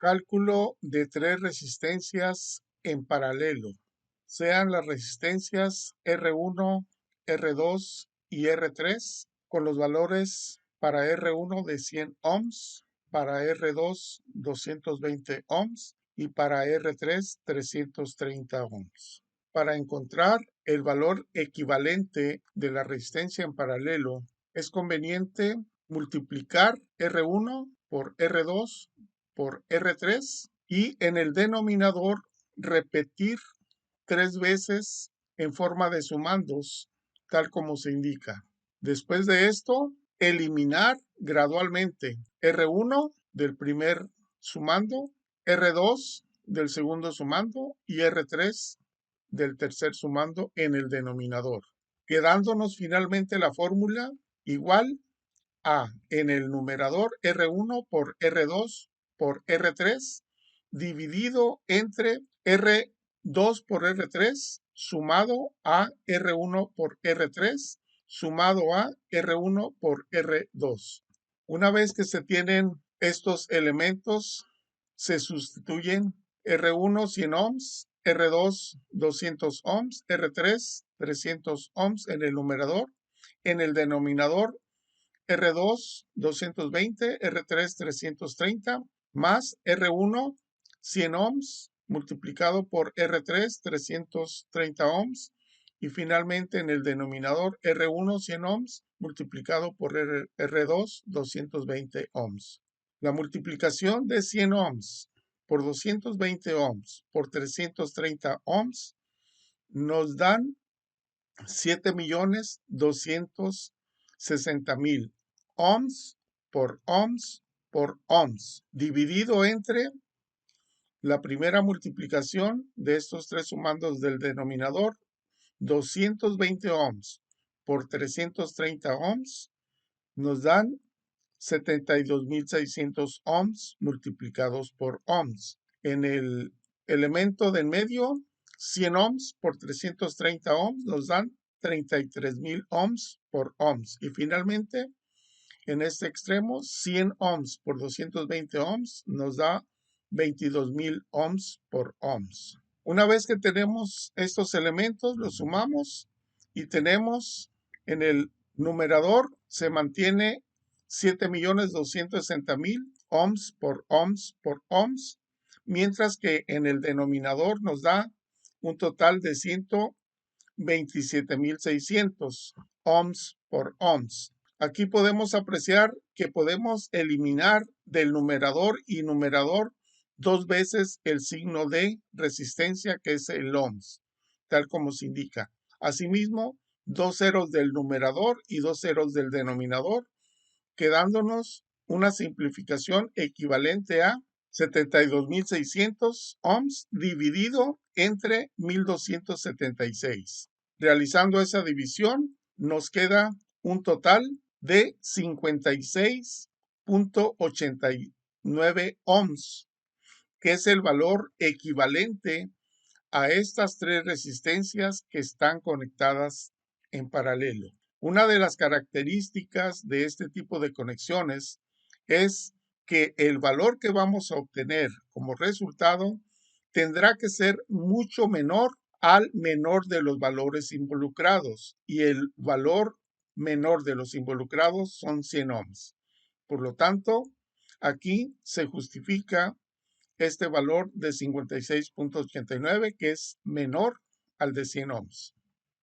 Cálculo de tres resistencias en paralelo, sean las resistencias R1, R2 y R3, con los valores para R1 de 100 ohms, para R2 220 ohms y para R3 330 ohms. Para encontrar el valor equivalente de la resistencia en paralelo, es conveniente multiplicar R1 por R2 por R3 y en el denominador repetir 3 veces en forma de sumandos, tal como se indica. Después de esto, eliminar gradualmente R1 del primer sumando, R2 del segundo sumando y R3 del tercer sumando en el denominador, quedándonos finalmente la fórmula igual a en el numerador R1 por R2 por R3 dividido entre R2 por R3 sumado a R1 por R3 sumado a R1 por R2. Una vez que se tienen estos elementos, se sustituyen R1 100 ohms, R2 200 ohms, R3 300 ohms en el numerador. En el denominador R2 220, R3 330, más R1 100 ohms multiplicado por R3 330 ohms y finalmente en el denominador R1 100 ohms multiplicado por R2 220 ohms. La multiplicación de 100 ohms por 220 ohms por 330 ohms nos dan 7.260.000 ohms por ohms por ohms, dividido entre la primera multiplicación de estos tres sumandos del denominador, 220 ohms por 330 ohms, nos dan 72.600 ohms multiplicados por ohms. En el elemento de en medio, 100 ohms por 330 ohms nos dan 33.000 ohms por ohms. Y finalmente, en este extremo, 100 ohms por 220 ohms nos da 22.000 ohms por ohms. Una vez que tenemos estos elementos, los sumamos y tenemos en el numerador se mantiene 7.260.000 ohms por ohms por ohms, mientras que en el denominador nos da un total de 127.600 ohms por ohms. Aquí podemos apreciar que podemos eliminar del numerador y numerador 2 veces el signo de resistencia, que es el ohms, tal como se indica. Asimismo, 2 ceros del numerador y 2 ceros del denominador, quedándonos una simplificación equivalente a 72.600 ohms dividido entre 1.276. Realizando esa división, nos queda un total de 56.89 ohms, que es el valor equivalente a estas tres resistencias que están conectadas en paralelo. Una de las características de este tipo de conexiones es que el valor que vamos a obtener como resultado tendrá que ser mucho menor al menor de los valores involucrados, y el valor menor de los involucrados son 100 ohms. Por lo tanto, aquí se justifica este valor de 56.89, que es menor al de 100 ohms.